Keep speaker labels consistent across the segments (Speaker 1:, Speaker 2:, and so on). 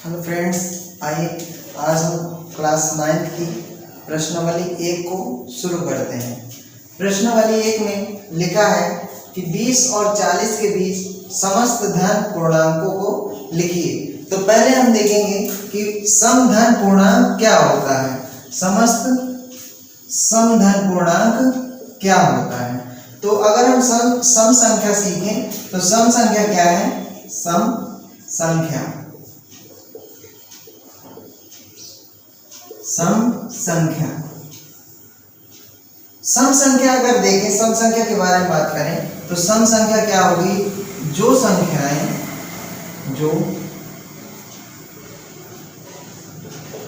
Speaker 1: Hello friends, आइए आज हम क्लास 9 की प्रश्नावली 1 को शुरू करते हैं। प्रश्नावली 1 में लिखा है कि 20 और 40 के बीच समस्त धन पूर्णांकों को लिखिए। तो पहले हम देखेंगे कि समधन पूर्णांक क्या होता है। समस्त समधन पूर्णांक क्या होता है। तो अगर हम सम संख्या सीखें तो सम संख्या क्या है। सम संख्या सम संख्या अगर देखें, सम संख्या के बारे में बात करें तो सम संख्या क्या होगी। जो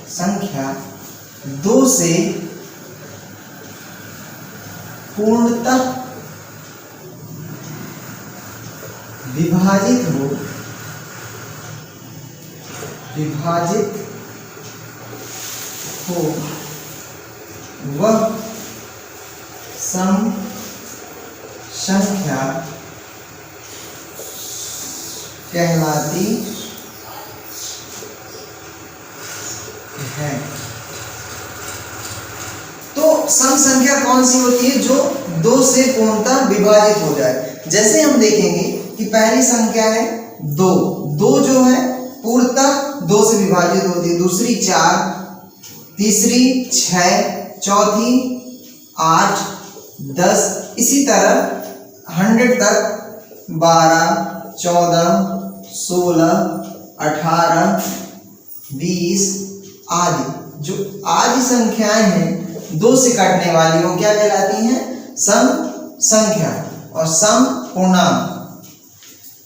Speaker 1: संख्या 2 से पूर्णतः विभाजित हो वह सम संख्या कहलाती है। तो सम संख्या कौन सी होती है। जो 2 से पूर्णतः विभाजित हो जाए। जैसे हम देखेंगे कि पहली संख्या है 2 जो है पूर्णतः 2 से विभाजित होती है। दूसरी 4, तीसरी 6, चौथी 8, 10, इसी तरह 100 तक 12, 14, 16, 18, 20 आदि। जो आदि संख्याएं हैं 2 से कटने वाली, वो क्या कहलाती हैं। सम संख्या और सम पूर्णांक।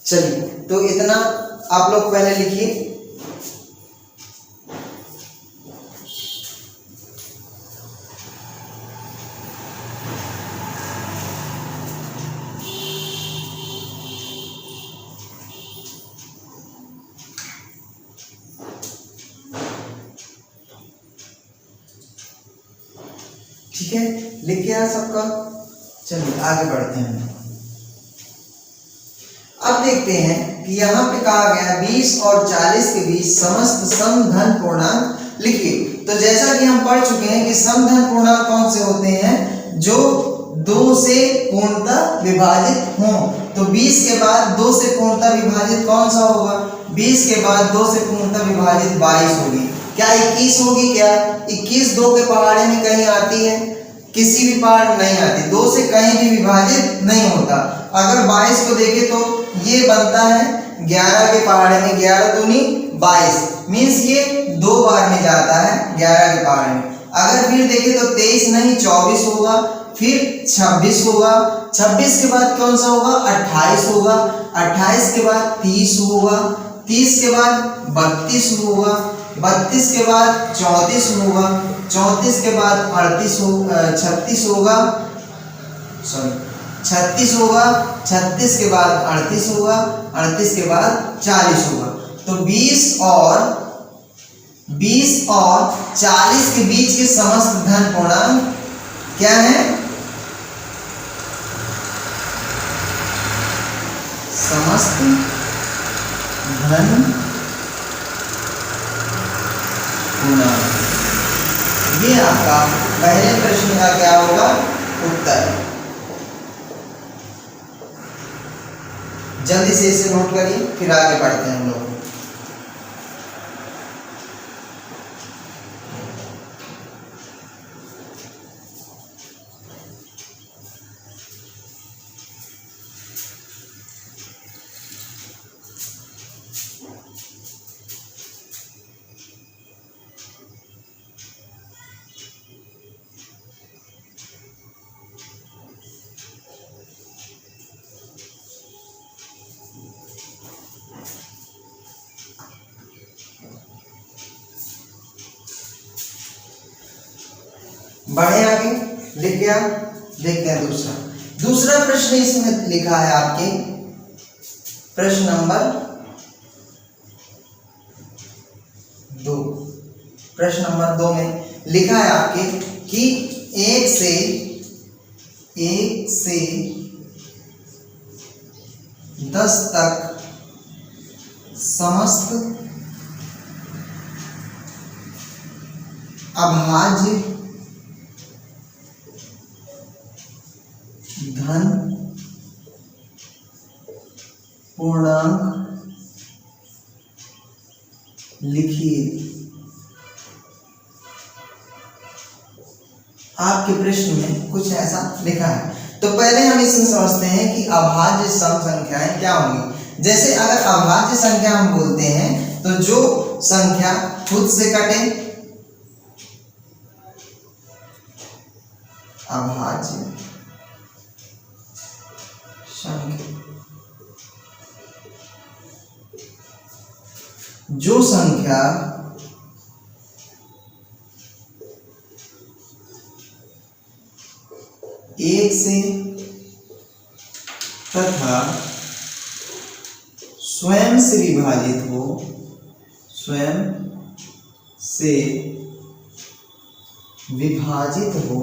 Speaker 1: चलिए, तो इतना आप लोग पहले लिखिए। ठीक है, लिख गया सबका। चलिए आगे बढ़ते हैं। अब देखते हैं कि यहाँ पे कहा गया 20 और 40 के बीच समस्त समधन पूर्णांक लिखिए। तो जैसा कि हम पढ़ चुके हैं कि समधन पूर्णांक कौन से होते हैं। जो 2 से पूर्णतः विभाजित हों। तो 20 के बाद 2 से पूर्णतः विभाजित कौन सा होगा। 20 के बाद 2 से पूर्णतः विभाजित 22 होगी। क्या 21 होगी। क्या 21 2 के पहाड़े में कहीं आती है। किसी भी पहाड़ नहीं आती। 2 से कहीं भी विभाजित नहीं होता। अगर 22 को देखें तो ये बनता है 11 के पहाड़े में। 11 दूनी 22 मीन्स ये 2 बार में जाता है 11 के पहाड़े में। अगर फिर देखें तो 23 नहीं 24 होगा, फिर 26 होगा, 26 के बाद कौन सा होगा 28 होगा, 28 के बाद 30 होगा, 30 के बाद 32 होगा, 32 के बाद 34 होगा, 34 के बाद 36 होगा, 36 होगा, 36 के बाद 38 होगा, 38 के बाद 40 होगा। तो 20 और 40 के बीच के समस्त धन पूर्णांक क्या है। समस्त धन पूर्णांक। ये आपका पहले प्रश्न का क्या होगा उत्तर। जल्दी से इसे नोट करिए, फिर आगे बढ़ते हैं हम लोग। बढ़े आगे, लिख गया। देखते हैं दूसरा प्रश्न इसमें लिखा है आपके प्रश्न नंबर 2। प्रश्न नंबर 2 में लिखा है आपके कि 1 से 10 तक समस्त अभाज्य धन पूर्णांक लिखिए। आपके प्रश्न में कुछ ऐसा लिखा है। तो पहले हम इसमें समझते हैं कि अभाज्य सम संख्याएं क्या होंगी। जैसे अगर अभाज्य संख्या हम बोलते हैं तो जो संख्या खुद से कटे, अभाज्य संख्या, जो संख्या एक से तथा स्वयं से विभाजित हो, स्वयं से विभाजित हो,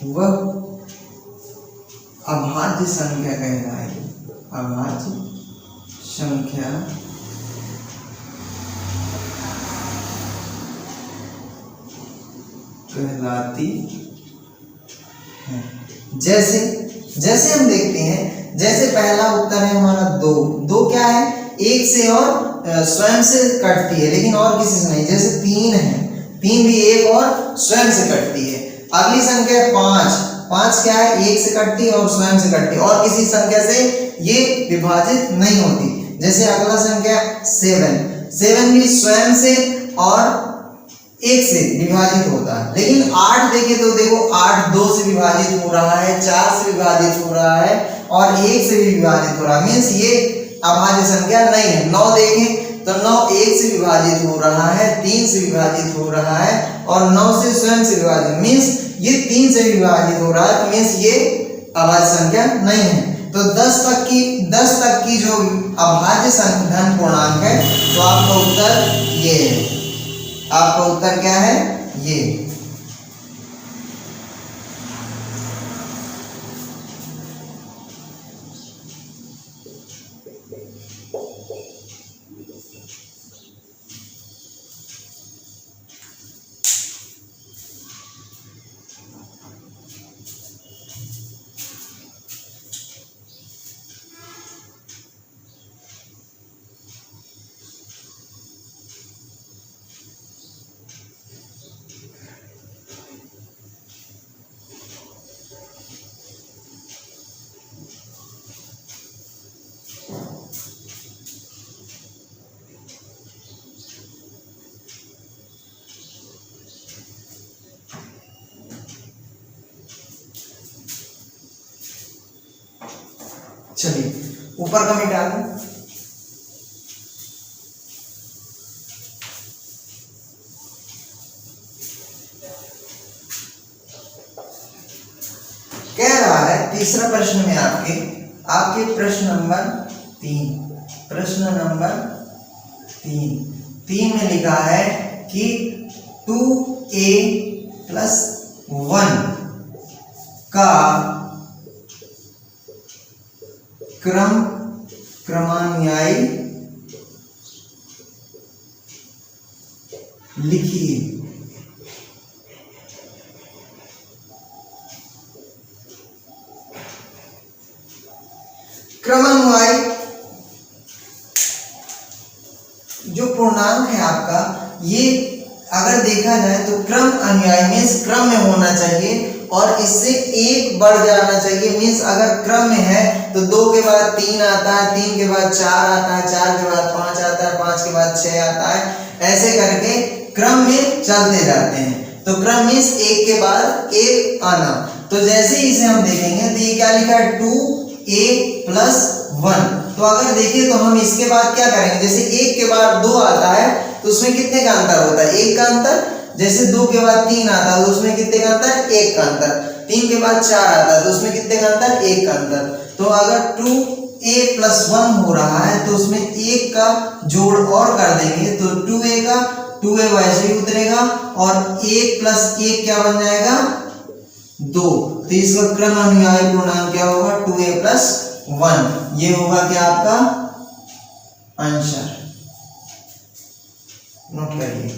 Speaker 1: वह अभाज्य संख्या कहलाएगी। अभाज्य संख्या कहलाती है। जैसे जैसे हम देखते हैं, जैसे पहला उत्तर है हमारा दो। दो क्या है? एक से और स्वयं से कटती है, लेकिन और किसी से नहीं। जैसे तीन है, तीन भी एक और स्वयं से कटती है। अगली संख्या है पांच। पांच क्या है? एक से कटती है और स्वयं से कटती है, और किसी संख्या से ये विभाजित नहीं होती। जैसे अगला संख्या सेवन। सेवन भी स्वयं से और एक से विभाजित होता है। लेकिन आठ देखे तो देखो, आठ दो से विभाजित हो रहा है, चार से विभाजित हो रहा है और एक से भी विभाजित हो रहा है, मीन्स ये अभाज्य संख्या नहीं है। नौ देखें तो नौ एक से विभाजित हो रहा है, तीन से विभाजित हो रहा है और नौ से स्वयं से विभाजित, मीन्स ये तीन से विभाजित हो रहा है, तो मीन्स ये अभाज्य संख्या नहीं है। तो 10 तक की जो अभाज्य धन पूर्णांक है, तो आपका उत्तर ये है। आपका उत्तर क्या है? ये। चलिए ऊपर का मिटा दें। कह रहा है तीसरा प्रश्न में आपके प्रश्न नंबर 3, प्रश्न नंबर 3 में लिखा है कि 2a + 1 का क्रमान्वयी लिखिए। क्रमान्वयी जो पूर्णांक है आपका, ये अगर देखा जाए तो क्रम अनुयायी मीन्स क्रम में होना चाहिए और इससे एक बढ़ जाना चाहिए। मीन्स अगर क्रम में है तो 2 के बाद 3 आता है, 3 के बाद 4 आता है, 4 के बाद 5 आता है, 5 के बाद 6 आता है, ऐसे करके क्रम में चलते जाते हैं। तो क्रम मीन्स एक के बाद एक आना। तो जैसे ही इसे हम देखेंगे तो ये क्या लिखा है? 2a + 1। तो अगर देखें तो हम इसके बाद क्या करेंगे? जैसे 1 के बाद 2 आता है तो उसमें कितने का अंतर होता है? 1 का अंतर। जैसे 2 के बाद 3 आता है तो उसमें कितने का अंतर? 1 का अंतर। 3 के बाद 4 आता है तो उसमें कितने का अंतर? 1 का अंतर। तो अगर 2a + 1 हो रहा है तो उसमें 1 का जोड़ और कर देंगे तो 2a का 2a वैसे ही उतरेगा और 1 + 1 क्या बन जाएगा? 2। तो इसका क्रम अनुयायी पूर्णांक क्या होगा? 2a + 1। ये होगा क्या आपका आंसर नोट करिए।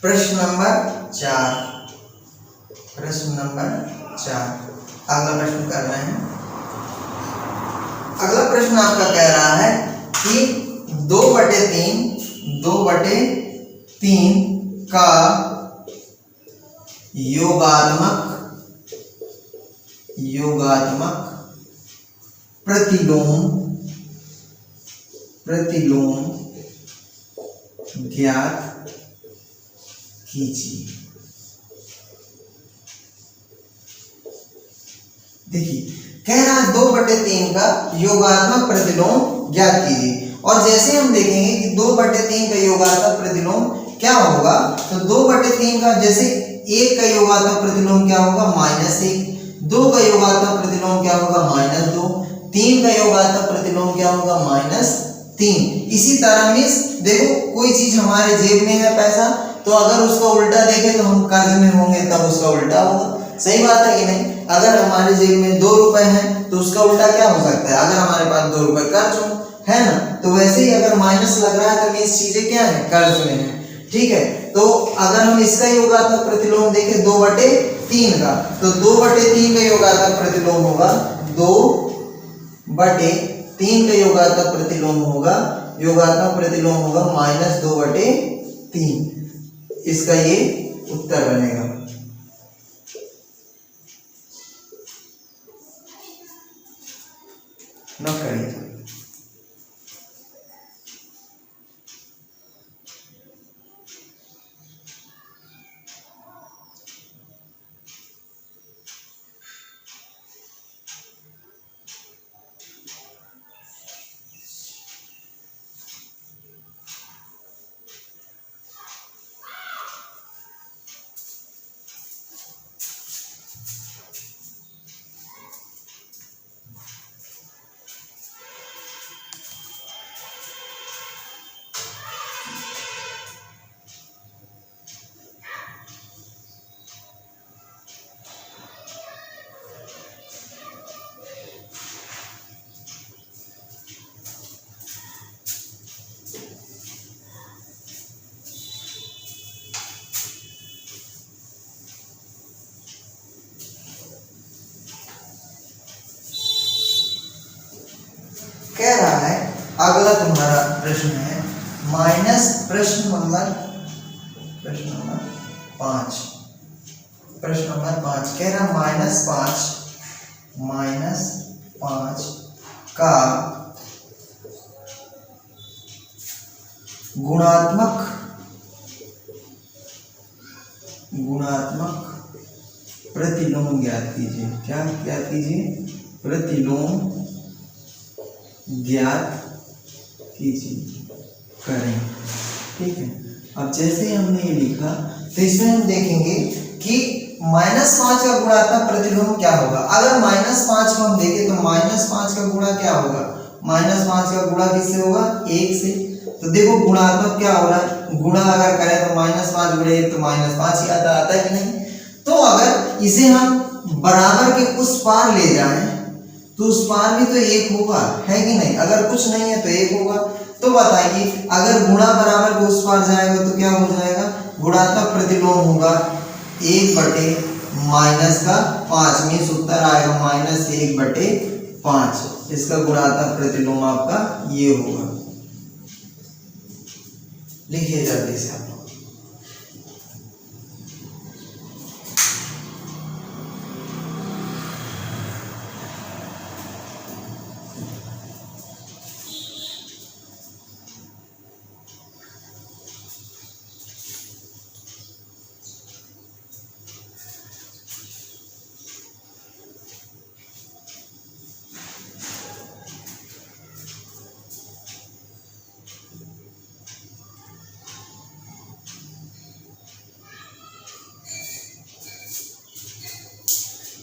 Speaker 1: प्रश्न नंबर 4, प्रश्न नंबर 4 अगला प्रश्न कर रहे हैं। अगला प्रश्न आपका कह रहा है कि 2/3 का योगात्मक प्रतिलोम ज्ञात कीजिए। देखिए कह रहा है 2/3 का योगात्मक प्रतिलोम ज्ञात कीजिए। और जैसे हम देखेंगे कि 2/3 का योगात्मक प्रतिलोम क्या होगा, तो 2/3 का जैसे 1 का योगात्मक प्रतिलोम क्या होगा -1, 2 का योगात्मक प्रतिलोम क्या होगा -2, 3 का योगात्मक प्रतिलोम क्या होगा -3। इसी तरह मींस देखो कोई चीज हमारे जेब में है पैसा, तो अगर उसका उल्टा देखें तो हम कर्ज में होंगे तब उसका उल्टा होगा। सही बात है कि नहीं? अगर हमारे जेब में 2 रुपए हैं तो उसका उल्टा क्या हो सकता है, अगर हमारे पास 2 रुपए कर्ज हो, है ना? तो वैसे ही अगर माइनस लग रहा है तो मींस चीजें क्या है, कर्ज में है। ठीक है, तो अगर हम इसका योगात्मक प्रतिलोम देखें 2/3 का, तो 2/3 का योगात्मक प्रतिलोम होगा 2/3 का योगात्मक प्रतिलोम होगा -2/3। इसका ये उत्तर बनेगा। नोट करिए। कह रहा है अगला तुम्हारा प्रश्न है प्रश्न नंबर 5। प्रश्न नंबर 5 कह रहा -5 का गुणात्मक प्रतिलोम ज्ञात कीजिए। क्या ज्ञात कीजिए? प्रतिलोम ज्ञात कीजिए करें। ठीक है, अब जैसे हमने ये लिखा तो इसमें हम देखेंगे कि -5 का गुणात्मक प्रतिलोम क्या होगा। अगर -5 को हम देखें तो -5 का गुणा क्या होगा, -5 का गुणा किससे होगा, 1 से। तो देखो गुणात्मक क्या हो रहा है, गुणा अगर करें तो -5 गुणे 1 तो -5 ही आता है कि नहीं? तो अगर इसे हम बराबर के उस पार ले जाएं तो उस पार भी तो 1 होगा, है कि नहीं? अगर कुछ नहीं है तो 1 होगा। तो बताइए अगर गुणा बराबर के उस पार जाएगा तो क्या हो जाएगा, गुणात्मक प्रतिलोम होगा 1/-5 मीन्स उत्तर आएगा -1/5। इसका गुणात्मक प्रतिलोम आपका ये होगा। लिखिए जल्दी से आप लोग।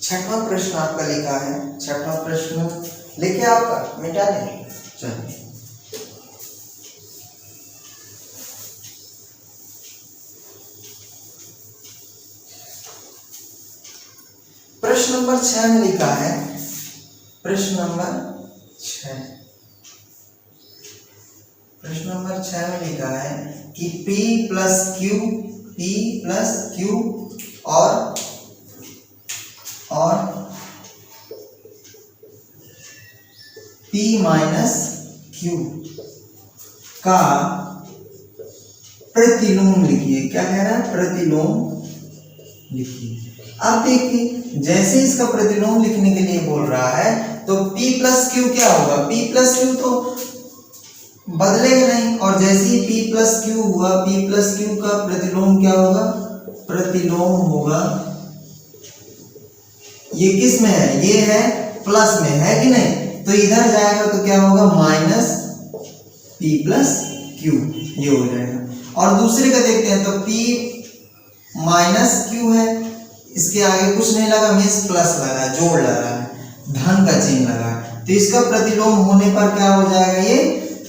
Speaker 1: छठवां प्रश्न आपका लिखा है, छठवां प्रश्न लिखे आपका, मिटा दें। चलिए प्रश्न नंबर 6 में लिखा है, प्रश्न नंबर 6, प्रश्न नंबर 6 में लिखा है कि P प्लस Q और P माइनस Q का प्रतिलोम लिखिए। क्या कह रहा है? प्रतिलोम लिखिए। अब देखिए, जैसे इसका प्रतिलोम लिखने के लिए बोल रहा है तो P प्लस Q क्या होगा? P प्लस Q तो बदलेगा नहीं, और जैसे ही P प्लस Q हुआ, P प्लस Q का प्रतिलोम क्या होगा? प्रतिलोम होगा, ये किस में है? ये है प्लस में, है कि नहीं? तो इधर जाएगा तो क्या होगा? माइनस P प्लस Q, ये हो जाएगा। और दूसरे का देखते हैं तो P माइनस Q है, इसके आगे कुछ नहीं लगा, मीन्स प्लस लगा, जोड़ लगा है, धन का चिन्ह लगा है, तो इसका प्रतिलोम होने पर क्या हो जाएगा? ये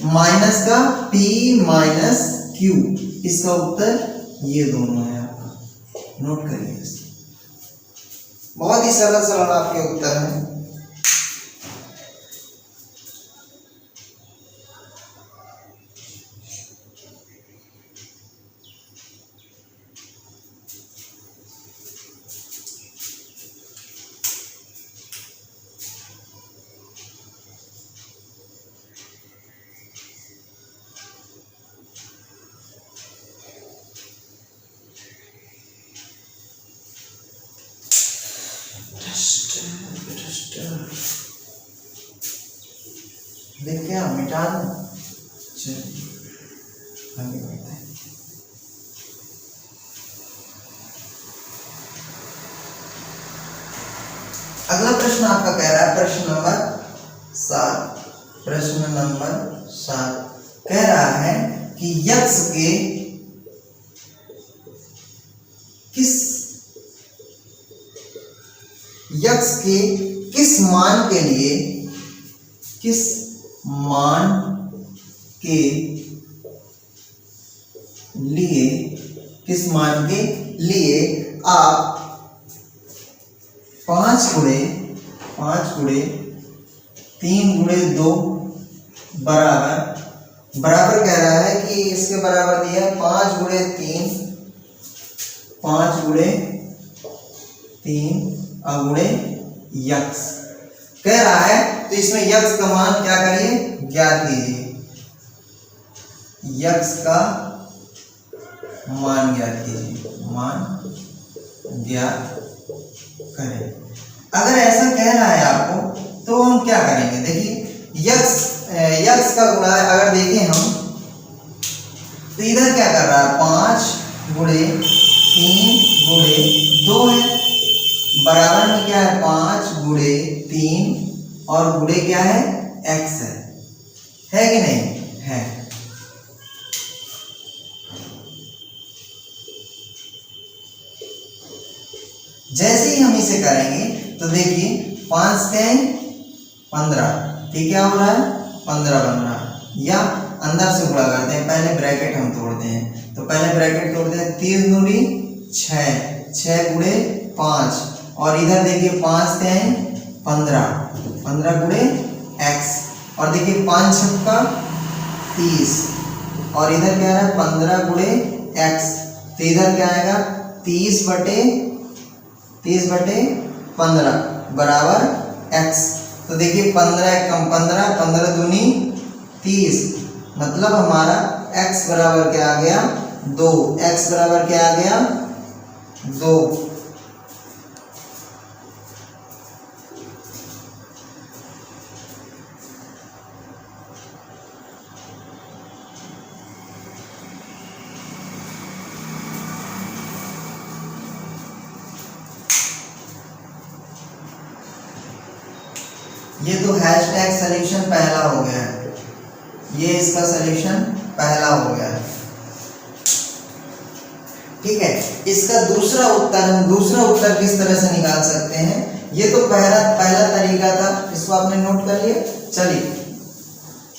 Speaker 1: माइनस का P माइनस Q, इसका उत्तर ये दोनों है आपका, नोट करिए। बहुत ही सरल सरल आपके उत्तर हैं। देखिए आप मिटा दो। चलिए आगे बढ़ते हैं। अगला प्रश्न आपका कह रहा है, प्रश्न नंबर 7, प्रश्न नंबर 7 कह रहा है कि यक्ष के किस मान के लिए, किस मान के लिए आप 5 गुणे 3 गुणे 2 बराबर कह रहा है कि इसके बराबर दिया 5 गुणे 3 अगुणे यक्ष कह रहा है। तो इसमें यक्ष का मान क्या करिए? ज्ञात कीजिए, यक्ष का मान ज्ञात कीजिए, मान ज्ञात करें। अगर ऐसा कह रहा है आपको तो हम क्या करेंगे? देखिए यक्ष का गुणा अगर देखें हम तो इधर क्या कर रहा है? 5 गुणे 3 गुणे 2 है, बराबर में क्या है? 5 गुणे 3 और गुणे क्या है? x है कि नहीं? है। जैसे ही हम इसे करेंगे तो देखिए 5 से 15, ठीक क्या हो रहा है? 15 बन रहा है, या अंदर से गुणा करते हैं, पहले ब्रैकेट हम तोड़ते हैं, तो पहले ब्रैकेट तोड़ते हैं, 3 दूनी 6 गुणे 5, और इधर देखिए 5 से 15 गुणे x, और देखिए 5 छक्का 30, और इधर क्या है? 15 गुणे x, तो इधर क्या आएगा? 30 बटे 15 बराबर x। तो देखिए 15 कम 15 दूनी 30, मतलब हमारा x बराबर क्या आ गया? 2। x बराबर क्या आ गया? 2। ये तो हैशटैग सॉल्यूशन पहला हो गया है, ये इसका सॉल्यूशन पहला हो गया है, ठीक है। इसका दूसरा उत्तर, हम दूसरा उत्तर किस तरह से निकाल सकते हैं ये तो पहला तरीका था, इसको आपने नोट कर लिया। चलिए,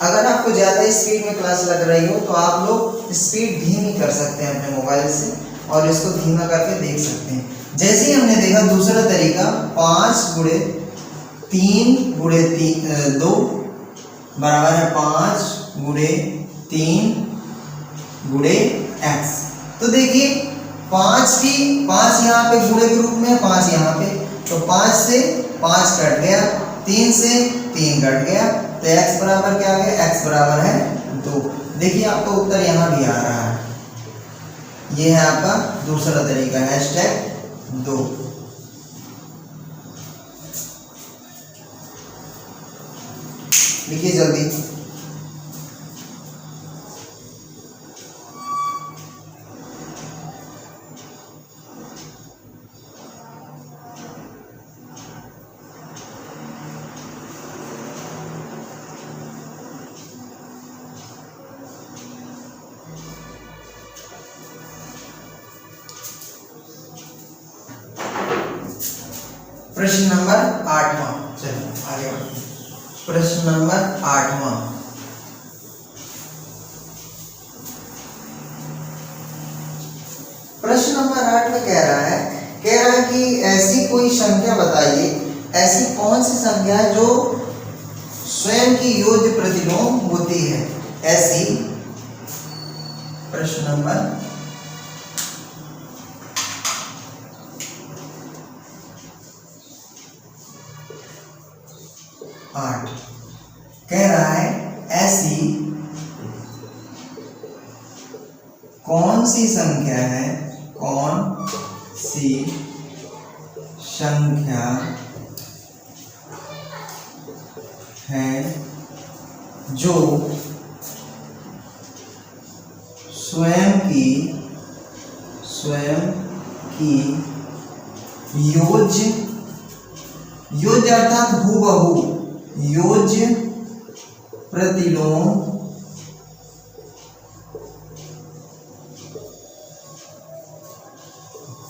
Speaker 1: अगर आपको ज़्यादा स्पीड में क्लास लग रही हो तो आप लोग स्पीड धीमी कर सकते हैं अपने मोबाइल से और इसको धीमा करके देख सकते हैं। जैसे ही हमने देखा दूसरा तरीका 5 गुणे 3 गुणे 2 बराबर है 5 गुणे 3 गुणे x। तो देखिए 5 यहाँ पे गुणे के रूप में, 5 यहाँ पे, तो 5 से 5 कट गया, 3 से 3 कट गया, तो x बराबर क्या आ गया, x बराबर है 2। देखिए आपका उत्तर यहाँ भी आ रहा है। ये है आपका दूसरा तरीका, #2। लिखिए जल्दी। प्रश्न नंबर 8वां, चलिए आगे बढ़ते हैं। प्रश्न नंबर 8वां, प्रश्न नंबर 8 में कह रहा है कि ऐसी कोई संख्या बताइए, ऐसी कौन सी संख्या है जो स्वयं की योज्य प्रतिलोम होती है। ऐसी, प्रश्न नंबर 8 कह रहा है ऐसी कौन सी संख्या है, कौन सी संख्या है जो स्वयं की योज्य अर्थात हूबहू योज्य प्रतिलोम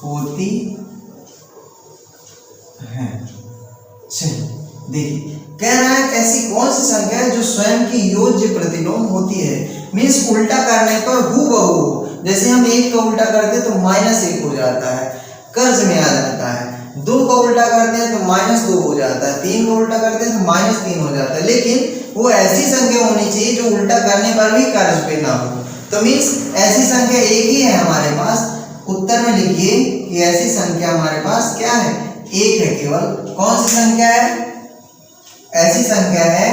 Speaker 1: होती है। चलिए देखिए, कह रहा है ऐसी कौन सी संख्या है जो स्वयं की योज्य प्रतिलोम होती है। मीन्स उल्टा करने पर हूबहू, जैसे हम 1 का उल्टा करते हैं तो -1 हो जाता है, कर्ज में आ जाता है। 2 का उल्टा करते हैं तो -2 हो जाता है, 3 का उल्टा करते हैं तो -3 हो जाता है। लेकिन वो ऐसी संख्या होनी चाहिए जो उल्टा करने पर भी कर्ज पे ना हो। तो मीन्स ऐसी संख्या एक ही है हमारे पास। उत्तर में लिखिए कि ऐसी संख्या हमारे पास क्या है, एक है केवल। कौन सी संख्या है, ऐसी संख्या है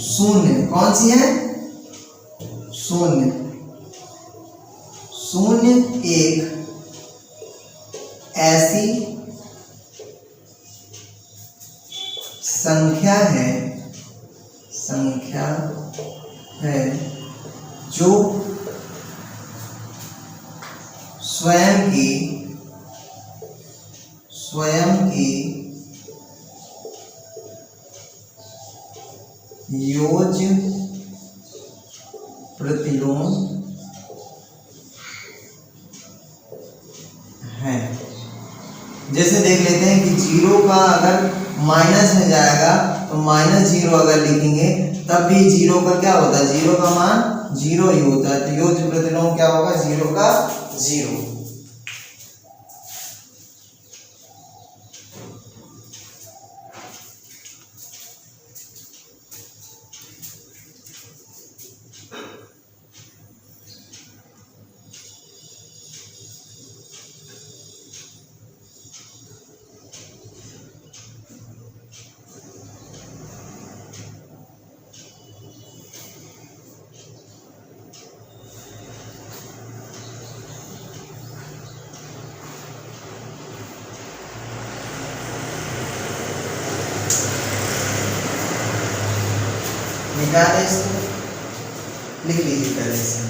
Speaker 1: 0। कौन सी है, 0 1 ऐसी संख्या है जो स्वयं की योज्य प्रतिलोम है। जैसे देख लेते हैं कि 0 का अगर माइनस में जाएगा तो -0 अगर लिखेंगे तब भी 0 का क्या होता है, 0 का मान 0 ही होता है। तो योज्य प्रतिलोम क्या होगा, 0 का 0। निकाले इसको, लिख लीजिए पहले से।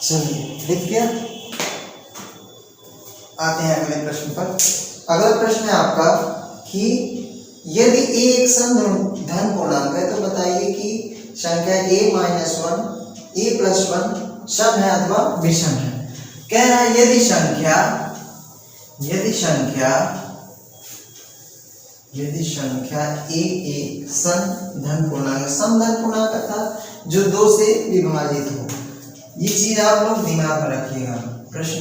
Speaker 1: चलिए लिख दिया। आते हैं अगले प्रश्न पर। अगला प्रश्न है आपका कि यदि a एक समधन पूर्णांक है तो बताइए कि संख्या a माइनस 1 a प्लस 1 सम है अथवा विषम है। कह रहा है यदि संख्या a एक समधन पूर्णांक, समधन पूर्णांक अर्थात जो 2 से विभाजित हो। ये चीज आप लोग दिमाग में रखिएगा। प्रश्न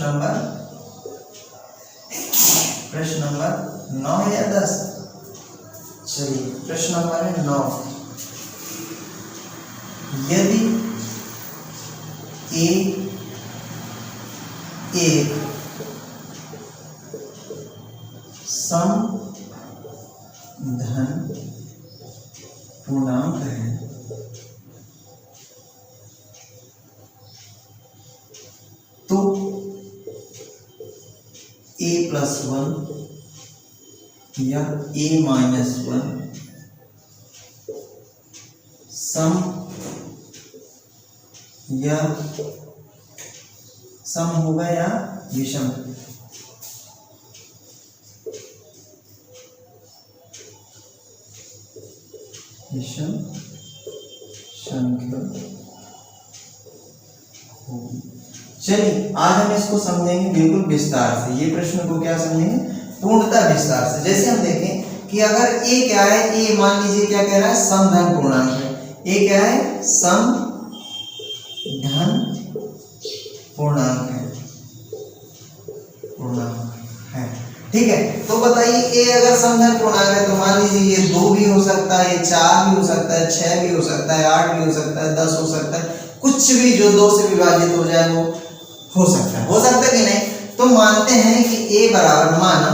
Speaker 1: नंबर 9 है या 10? चलिए प्रश्न नंबर है 9। यदि a एक समधन पूर्णांक है तो a प्लस 1 या a माइनस 1 सम होगा या विषम। विषम संख्या होगी। चलिए आज हम इसको समझेंगे बिल्कुल विस्तार से। ये प्रश्न को क्या समझेंगे? पूर्णतः विस्तार से। जैसे हम देखें कि अगर a क्या है, a मान लीजिए क्या कह रहा है, समधन पूर्णांक है। a क्या है? समधन पूर्णांक है। ठीक है, तो बताइए a अगर समधन पूर्णांक है तो मान लीजिए ये 2 भी हो सकता है, ये 4 भी हो सकता है, 6 भी हो सकता है, 8 भी हो सकता है, 10 हो सकता है, कुछ भी जो 2 से विभाजित हो जाए वो हो सकता है कि नहीं? तो मानते हैं कि a बराबर, माना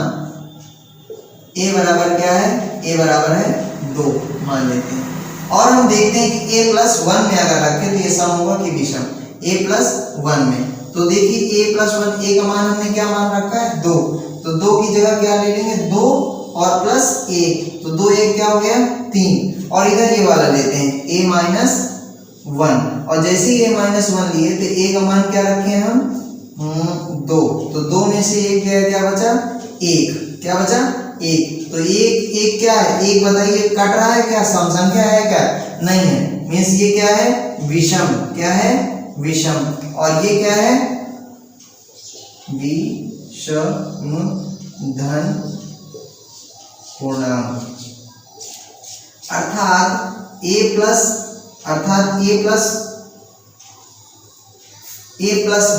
Speaker 1: a बराबर क्या है? a बराबर है 2 मान लेते हैं। और हम देखते हैं कि a प्लस 1 में अगर रखें तो ये सम होगा कि विषम। a प्लस 1 में तो देखिए a प्लस 1, a का मान हमने क्या मान रखा है? 2। तो 2 की जगह क्या ले लेंगे? 2 और प्लस 1, तो 2 1 क्या हो गया? 3। और इधर ये वाला लेते हैं a माइनस 1, और जैसे ही a माइनस 1 लिए तो a का मान क्या रखे हैं हम? 2। तो 2 में से 1 गया, क्या बचा? 1। क्या बचा? 1। तो 1 क्या है? 1 बताइए कट रहा है क्या? सम संख्या है क्या? नहीं है। मीन्स ये क्या है? विषम। क्या है? विषम। और ये क्या है? विषम धन पूर्णांक। अर्थात a प्लस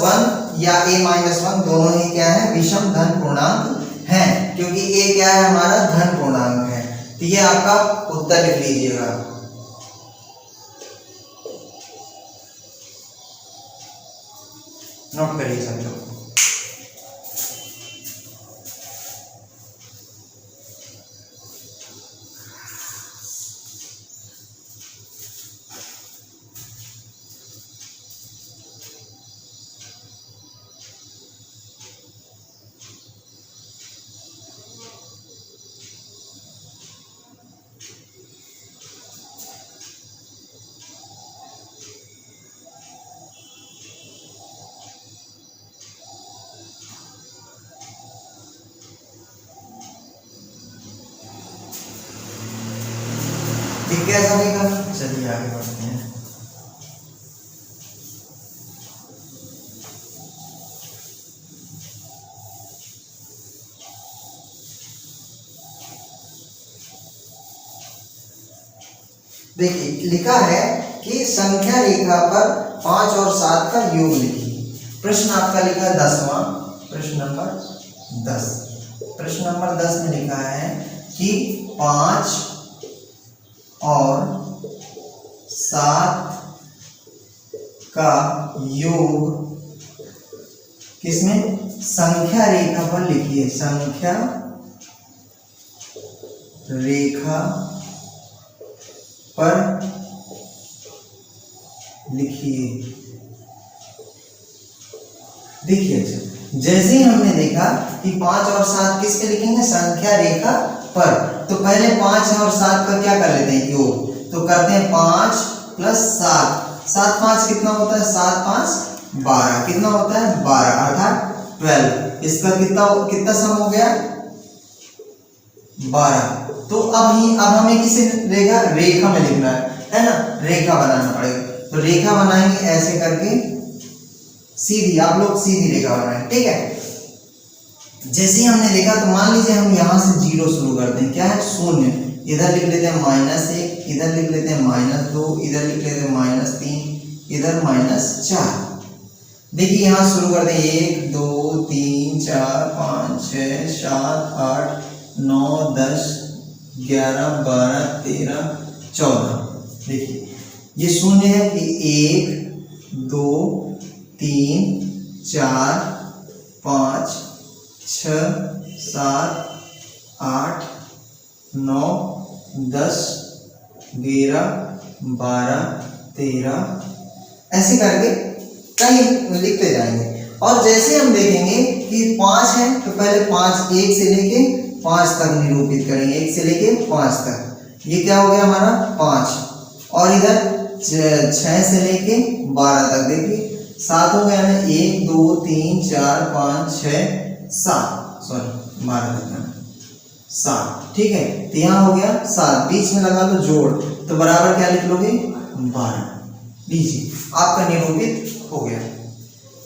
Speaker 1: 1 या a माइनस 1 दोनों ही क्या है? विषम धन पूर्णांक है, क्योंकि a क्या है? हमारा धन पूर्णांक है। तो ये आपका उत्तर लिख लीजिएगा। नोट करिए सब लोग। ठीक है, ऐसा नहीं करना। चलिए आगे बढ़ते हैं। देखिए लिखा है कि संख्या रेखा पर 5 और 7 का योग लिखिए। प्रश्न आपका लिखा है 10वां, प्रश्न नंबर 10। प्रश्न नंबर 10 में लिखा है कि 5 और 7 का योग किसमें? संख्या रेखा पर लिखिए। संख्या रेखा पर लिखिए। देखिए अच्छा, जैसे ही हमने देखा कि 5 और 7 किस पे लिखेंगे, संख्या रेखा पर, तो पहले 5 और 7 का क्या कर लेते हैं, योग। तो करते हैं 5 + 7, 7 5 कितना होता है, 7 5 12, कितना होता है 12 अर्थात 12। इसका कितना सम हो गया 12। तो अब हमें किसे रेखा में लिखना है ना, रेखा बनाना पड़ेगा। तो रेखा बनाएंगे ऐसे करके, सीधी, आप लोग सीधी रेखा बनाएं, ठीक है। जैसे ही हमने देखा तो मान लीजिए हम यहाँ से 0 शुरू करते हैं, क्या है, शून्य। इधर लिख लेते हैं -1, इधर लिख लेते हैं -2, इधर लिख लेते हैं -3, इधर -4। देखिए यहाँ शुरू करते हैं 1 2 3 4 5 6 7 8 9 10 11 12 13 14। देखिए ये शून्य है कि 1 2 3 4 5 6 7 8 9 10 11 12 13, ऐसे करके कई लिखते जाएंगे। और जैसे हम देखेंगे कि 5 है तो पहले 5 1 से लेके 5 तक निरूपित करेंगे, 1 से लेके 5 तक। ये क्या हो गया हमारा 5। और इधर 6 से लेके 12 तक, देखिए 7 हो गया ना, 1 2 3 4 5 6 7, सॉरी 12 तक ना 7, ठीक है। तो यहाँ हो गया 7, बीच में लगा लो जोड़, तो बराबर क्या लिख लोगे 12। लीजिए आपका निरूपित हो गया।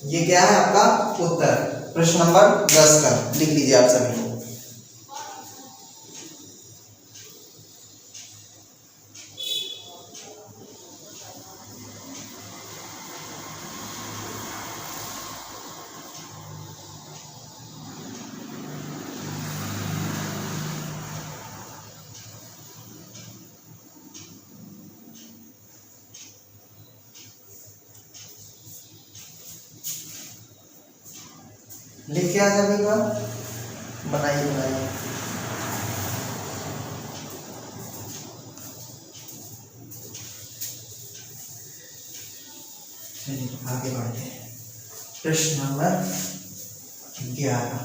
Speaker 1: ये क्या है आपका उत्तर, प्रश्न नंबर 10 का, लिख लीजिए आप सभी। लिख क्या सभी का, बनाइए बनाइए। चलिए आगे बढ़ते हैं। प्रश्न नंबर 11,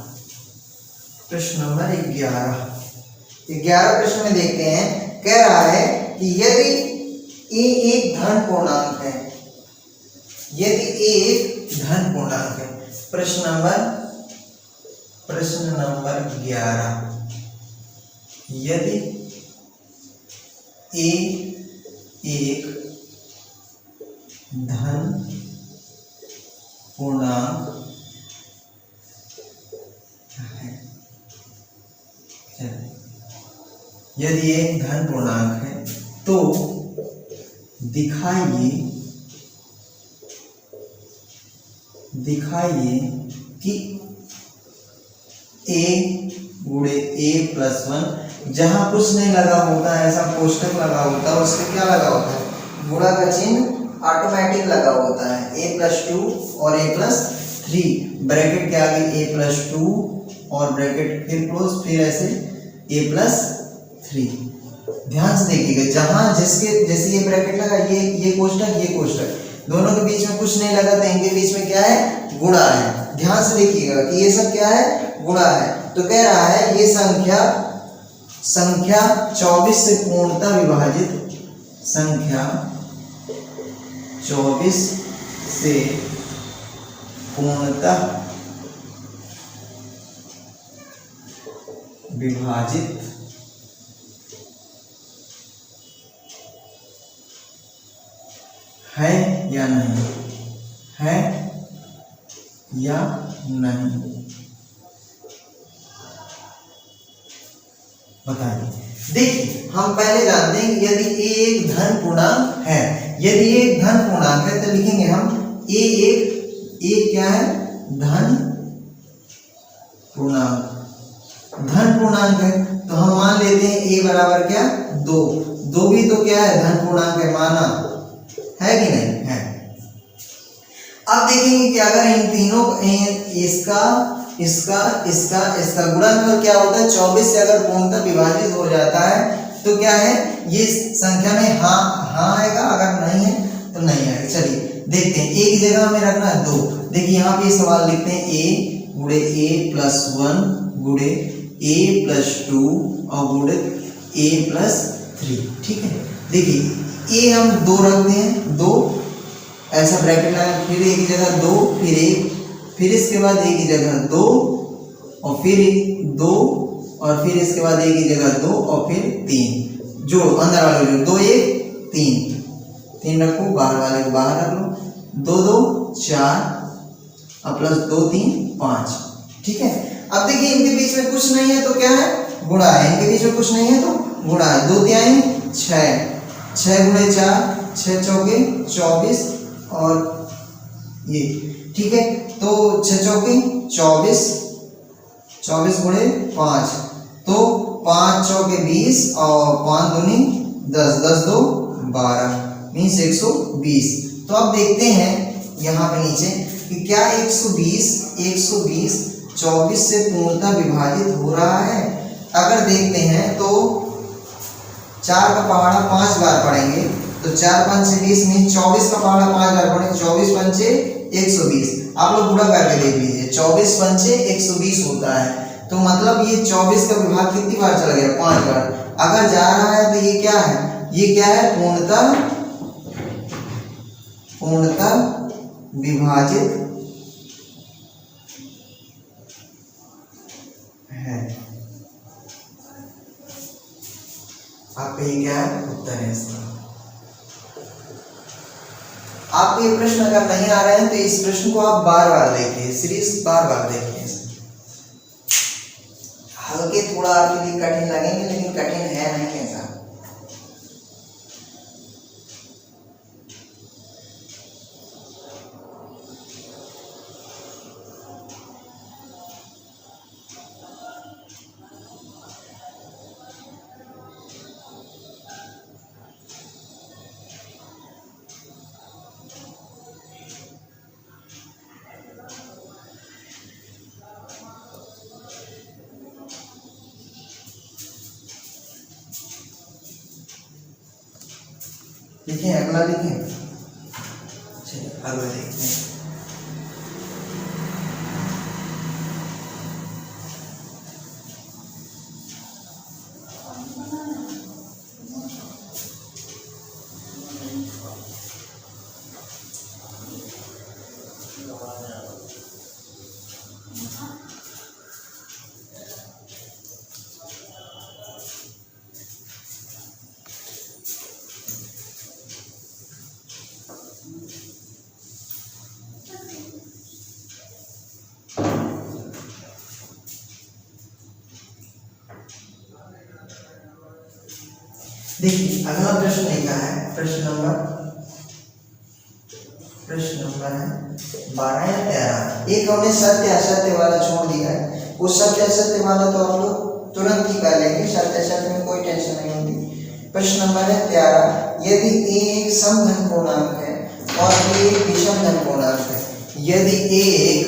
Speaker 1: प्रश्न नंबर 11 प्रश्न में देखते हैं, कह रहा है कि यदि ए एक धन पूर्णांक है, यदि ए एक धन पूर्णांक है। प्रश्न नंबर 11, यदि ए एक धन पूर्णांक है, यदि एक धन पूर्णांक है तो दिखाइए कि a गुणे a + 1, जहां कुछ नहीं लगा होता है, ऐसा कोष्टक लगा होता है, उसके क्या लगा होता है, गुणा का चिन्ह ऑटोमेटिक लगा होता है, a + 2 और a + 3, ब्रैकेट के आगे a + 2 और ब्रैकेट फिर क्लोज, फिर ऐसे a + 3। ध्यान से देखिएगा, जहां जैसे ये ब्रैकेट लगा, ये कोष्टक, दोनों के बीच में कुछ नहीं लगा, तो इनके बीच में क्या है, गुणा है। ध्यान से देखिएगा कि ये सब क्या है, गुणा है। तो कह रहा है ये संख्या 24 से पूर्णतः विभाजित, संख्या 24 से पूर्णतः विभाजित है या नहीं, है या नहीं, बताइए। देखिए हम पहले जानते हैं कि यदि ए एक धन पूर्णांक है, यदि ए एक धन पूर्णांक है तो लिखेंगे हम ए एक क्या है, धन पूर्णांक। धन पूर्णांक है तो हम मान लेते हैं ए बराबर क्या, 2 भी तो क्या है, धन पूर्णांक है, माना है कि नहीं है। अब देखेंगे कि अगर इन तीनों इसका गुणनफल क्या होता है, 24 से अगर पूर्णतः विभाजित हो जाता है तो क्या है, ये संख्या में हाँ आएगा, अगर नहीं है तो नहीं आएगा। चलिए देखते हैं। ए की जगह हमें रखना है 2। देखिए यहाँ पे सवाल लिखते हैं ए गुणे ए प्लस 1 गुणे ए प्लस 2 और गुणे ए प्लस 3। ठीक है, देखिए ए हम 2 रखते हैं, 2 ऐसा ब्रैकेट लगा, फिर ए की जगह 2, फिर 1, फिर इसके बाद ए की जगह 2 और फिर 2 और फिर इसके बाद ए की जगह 2 और फिर 3। जो अंदर वाले 2 1 3 रखो, बाहर वाले को बाहर रख लो, 2 2 4 और प्लस 2 3 5। ठीक है, अब देखिए इनके बीच में कुछ नहीं है तो क्या है, गुणा है। इनके बीच में कुछ नहीं है तो गुणा है। 2 तिहाई 6, 6 गुणे 4, 6 चौके 24 और ये। ठीक है, तो 6 चौके 24, 24 गुणे 5 तो 5 चौके 20 और 5 दूनी 10, 10 2 12 मीन्स 120। तो अब देखते हैं यहाँ पे नीचे कि क्या 120 24 से पूर्णतः विभाजित हो रहा है। अगर देखते हैं तो 4 का पहाड़ा 5 बार पढ़ेंगे तो 4 5 से 20 मीन्स 24 का पहाड़ा 5 बार पढ़ेंगे, 24 पंचे 120। आप लोग गुणा करके देख लीजिए, 24 पंचे 120 होता है। तो मतलब ये 24 का विभाग कितनी बार चला गया, 5 बार। अगर जा रहा है तो ये क्या है, ये क्या है, पूर्णतः विभाजित है। आपका ये क्या है, उत्तर है इसका। आपको ये प्रश्न अगर नहीं आ रहे हैं तो इस प्रश्न को आप बार बार देखिए, सीरीज बार बार देखिए। हल्के थोड़ा आपके लिए कठिन लगेंगे लेकिन कठिन है नहीं ऐसा। देखिए अगला लिखें, चलिए अगला देखते हैं। देखिए अगला प्रश्न लिखा है, प्रश्न नंबर है 12 या 13। एक हमने सत्य असत्य वाला छोड़ दिया है, वो सत्य असत्य वाला तो आप लोग तुरंत ही कर लेंगे, सत्य असत्य में कोई टेंशन नहीं होगी। प्रश्न नंबर है 13, यदि a एक समधन पूर्णांक है और b एक विषम धन पूर्णांक है, यदि a एक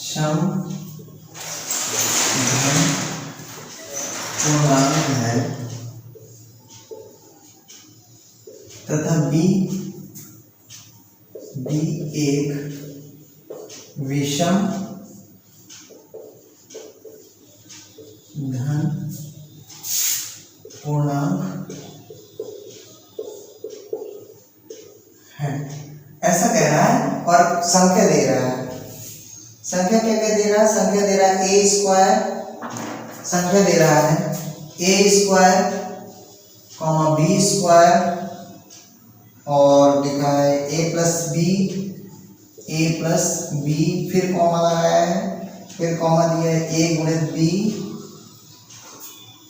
Speaker 1: सम धन पूर्णांक है तथा b एक विषम धन पूर्णांक है, ऐसा कह रहा है और संख्या दे रहा है। संख्या क्या क्या दे रहा है, संख्या दे रहा है a स्क्वायर, संख्या दे रहा है a square comma b square और लिखा है a प्लस बी, फिर कॉमा लगाया है, फिर कॉमा दिया है a गुणे b,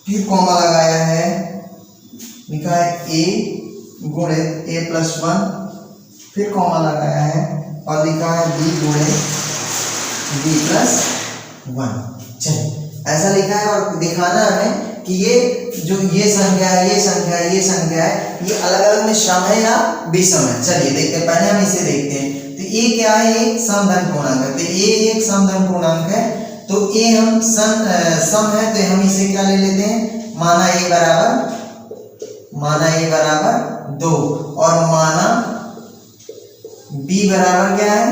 Speaker 1: फिर कॉमा लगाया है, लिखा है a गुणे a प्लस 1, फिर कॉमा लगाया है और लिखा है b गुणे b प्लस 1। चलिए ऐसा लिखा है और दिखाना है कि ये जो ये संख्या है, ये संख्या है, ये संख्या है, ये अलग अलग में सम है या विषम है। चलिए देखते हैं, पहले हम इसे देखते हैं। तो ये क्या है, एक समधन पूर्णांक है। तो ये एक समधन पूर्णांक है, तो तो ए हम सम है तो हम इसे क्या ले लेते हैं, माना ए बराबर 2 और माना बी बराबर क्या है,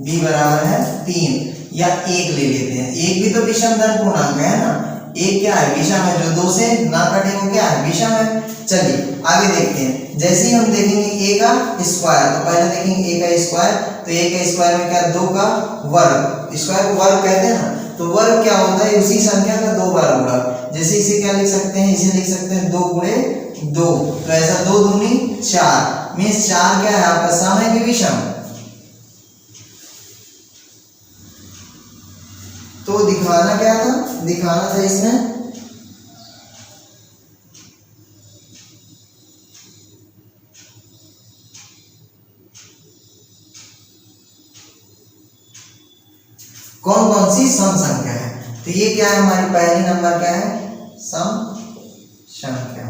Speaker 1: बी बराबर है 3 या 1 ले लेते हैं। 1 भी तो विषम धन पूर्णांक है ना, 1 क्या है, विषम है, जो 2 से ना कटे वो क्या है, विषम है। चलिए आगे देखते हैं। जैसे ही हम देखेंगे a का स्क्वायर, तो पहले देखेंगे a का स्क्वायर, तो a का स्क्वायर में क्या, 2 का वर्ग, स्क्वायर को वर्ग कहते हैं ना, तो वर्ग क्या होता है, उसी संख्या का 2 बार गुणा। जैसे इसे क्या लिख सकते हैं, इसे लिख सकते हैं 2 गुणे 2, तो ऐसा 2 दूनी 4, मीन्स 4 क्या है आपका सम है कि विषम। तो दिखाना क्या था, दिखाना था इसमें कौन कौन सी सम संख्या है। तो ये क्या है, हमारी पहली नंबर क्या है, सम संख्या।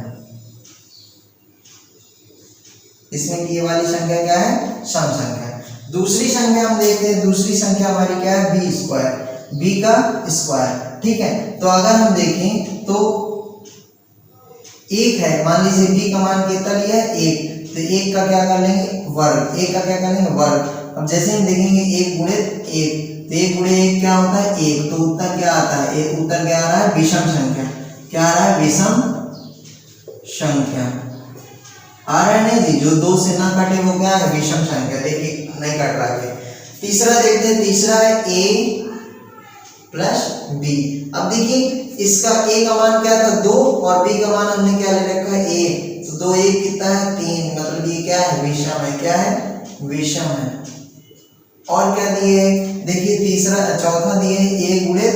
Speaker 1: इसमें ये वाली संख्या क्या है, सम संख्या। दूसरी संख्या हम देखते हैं, दूसरी संख्या हमारी क्या है, बी स्क्वायर, बी का स्क्वायर, ठीक है। तो अगर हम देखें तो 1 है, मान लीजिए बी का मान कितना लिया है, 1, तो 1 का क्या कर लेंगे, वर्ग, 1 का क्या कर लेंगे, वर्ग। अब जैसे हम देखेंगे 1 गुणे 1, तो 1 गुणे 1 क्या होता है, 1, तो उत्तर क्या आता है, उत्तर क्या आ रहा है, विषम संख्या। क्या आ रहा है, विषम संख्या आ रहा है नहीं जी, जो 2 से ना कटे वो क्या है, विषम संख्या। देखिए नहीं कट रहा है। तीसरा देखते हैं, तीसरा है a प्लस बी। अब देखिए इसका a का मान क्या था, 2 और b का मान हमने क्या ले रखा है, 1, तो 2 1 कितना है, 3, मतलब ये क्या है, विषम है। क्या है, विषम है। और क्या दिए, देखिए तीसरा चौथा दिए a गुणे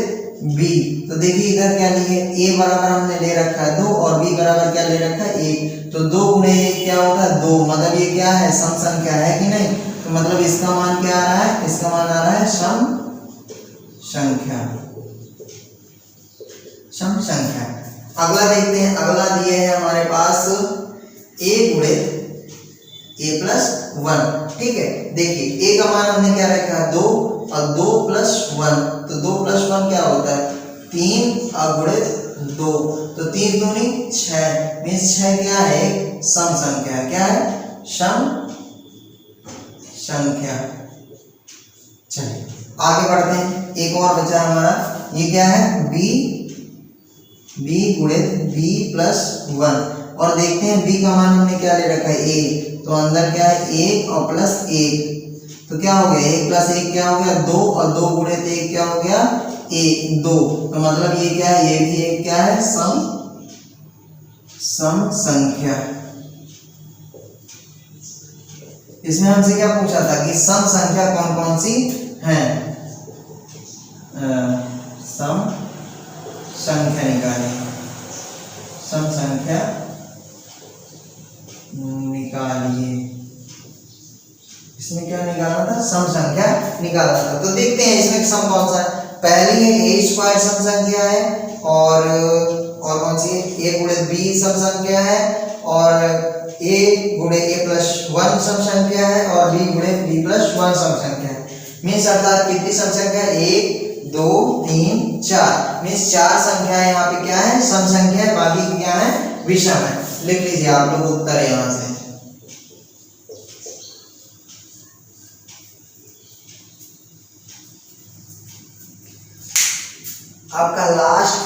Speaker 1: b, तो देखिए इधर क्या लिए, a बराबर हमने ले रखा है 2 और b बराबर क्या ले रखा है 1, तो 2 गुणे 1 क्या होता है, 2, मतलब ये क्या है, सम संख्या है कि नहीं। तो मतलब इसका मान क्या आ रहा है, इसका मान आ रहा है सम संख्या, सम संख्या। अगला देखते हैं, अगला दिए है हमारे पास a गुणे a प्लस 1, ठीक है। देखिए a का मान हमने क्या रखा है, 2 और 2 प्लस 1, तो 2 प्लस 1 क्या होता है, 3 और गुणे 2, तो 3 दूनी 6, मीन्स 6 क्या है, सम संख्या। क्या है, सम संख्या। चलिए आगे बढ़ते हैं, एक और बचा हमारा, ये क्या है, b गुणे b प्लस 1, और देखते हैं b का मान हमने क्या ले रखा है, a, तो अंदर क्या है, 1 और प्लस 1, तो क्या हो गया, 1 प्लस 1 क्या हो गया, 2, और 2 गुणे 1 क्या हो गया, 1, 2, तो मतलब ये क्या है, ये भी एक क्या है, सम संख्या। इसमें हमसे क्या पूछा था कि सम संख्या कौन कौन सी हैं, सम संख्या निकालिए, सम संख्या निकालिए। इसमें क्या निकालना था, सम संख्या निकालना था। तो देखते हैं इसमें सम कौन सा है। पहली है a स्क्वायर सम संख्या है, और कौन सी है, a गुणे b सम संख्या है, और a गुणे a प्लस 1 सम संख्या है, और b गुणे b प्लस 1 सम संख्या है। मीन्स अर्थात कितनी सम संख्या है, 1 2 3 4, मीन्स 4 संख्या यहाँ पे क्या है, सम संख्या है, बाकी क्या है, विषम है। लिख लीजिए आप लोग उत्तर यहाँ से। आपका लास्ट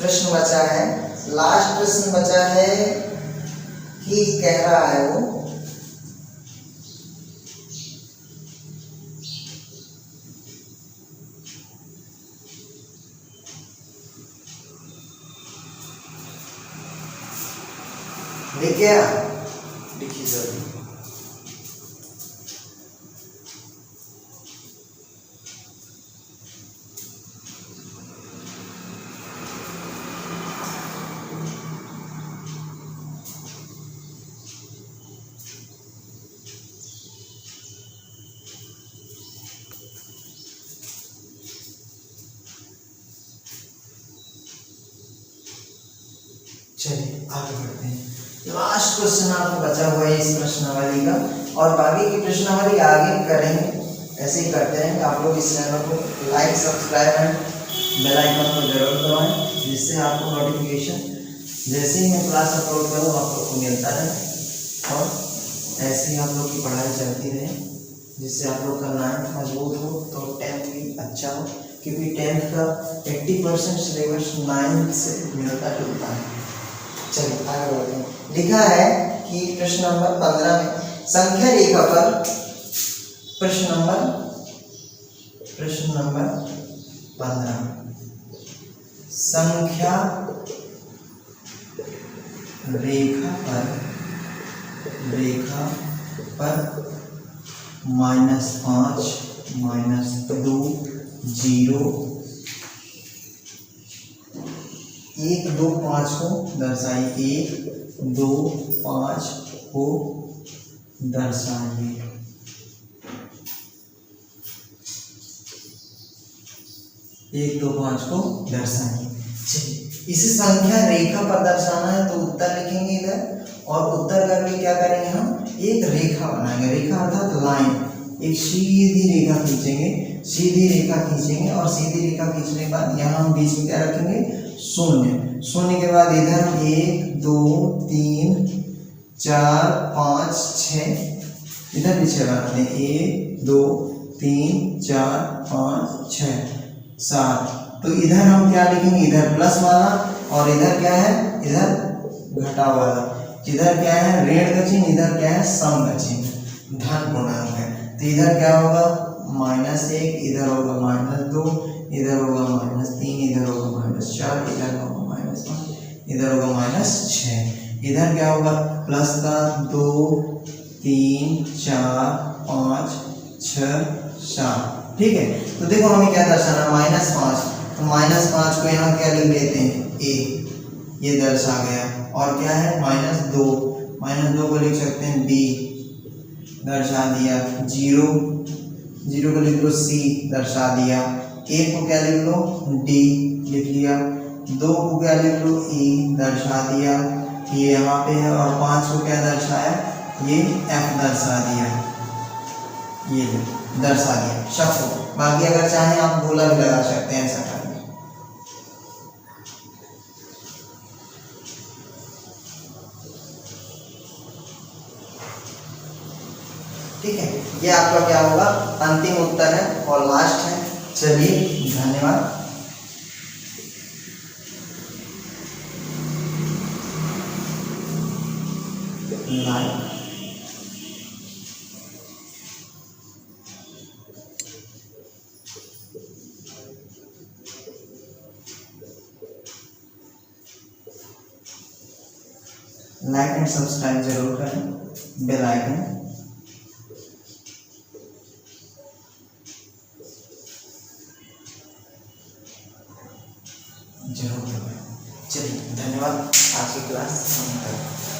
Speaker 1: प्रश्न बचा है, लास्ट प्रश्न बचा है कि कह रहा है वो, देखिए लिखिए जल्दी। चलिए आगे बढ़ते हैं। लास्ट क्वेश्चन आपको बचा हुआ है इस प्रश्नावली का, और बाकी की प्रश्नावली आगे करेंगे, ऐसे ही करते हैं। आप लोग इस चैनल को like, subscribe and bell icon को जरूर दबाएं, जिससे आपको नोटिफिकेशन जैसे ही मैं क्लास अपलोड करूँ आप लोग को मिलता रहे और ऐसे ही आप लोग की पढ़ाई चलती रहे, जिससे आप लोग का 9th मजबूत हो तो 10th भी अच्छा हो, क्योंकि 10th का 80% सिलेबस 9th से मिलता जुलता है। चलिए आगे बढ़ते हैं। लिखा है कि प्रश्न नंबर 15 में संख्या रेखा पर प्रश्न नंबर 15 संख्या रेखा पर -5 -2 0 1 2 5 को दर्शाइए, 1 2 5 को दर्शाइए। एक दो पाँच को दर्शाइए। चलिए, इसे संख्या रेखा पर दर्शाना है तो उत्तर लिखेंगे इधर, और उत्तर करके क्या करेंगे हम एक रेखा बनाएंगे। रेखा अर्थात लाइन, एक सीधी रेखा खींचेंगे, और सीधी रेखा खींचने के बाद यहाँ हम बीच में क्या रखेंगे शून्य। शून्य के बाद इधर 1 2 3 4 5 6 इधर भी 6 बनाते हैं, 1 2 3 4 5 6 7। तो इधर हम क्या लिखेंगे, इधर प्लस वाला और इधर क्या है, इधर घटा वाला। इधर क्या है ऋण का चिन्ह, इधर क्या है सम का चिन्ह, धन पूर्णांक है। तो इधर क्या होगा -1, इधर होगा -2, इधर होगा -3, इधर होगा -4, इधर होगा -5, इधर होगा -6। इधर क्या होगा प्लस का 2 3 4 5 6 7। ठीक है, तो देखो हमें क्या दर्शाना -5, तो -5 को यहाँ क्या लिख लेते हैं a, ये दर्शा गया। और क्या है -2 को लिख सकते हैं b, दर्शा दिया। 0 को लिख लो c, दर्शा दिया। 1 को क्या लिख लो d, लिख लिया। 2 को क्या लिख लो e, दर्शा दिया, ये यहाँ पे है। और 5 को क्या दर्शाया, ये f दर्शा दिया, ये दर्शा दिया शब्द को। बाकी अगर चाहें आप गोला भी लगा सकते हैं ऐसा करके। ठीक है, ये आपका क्या होगा अंतिम उत्तर है और लास्ट है। चलिए धन्यवाद। लाइक एंड सब्सक्राइब जरूर करें, बेल आइकन जरूर दबाएं। चलिए धन्यवाद। आज की क्लास समाप्त।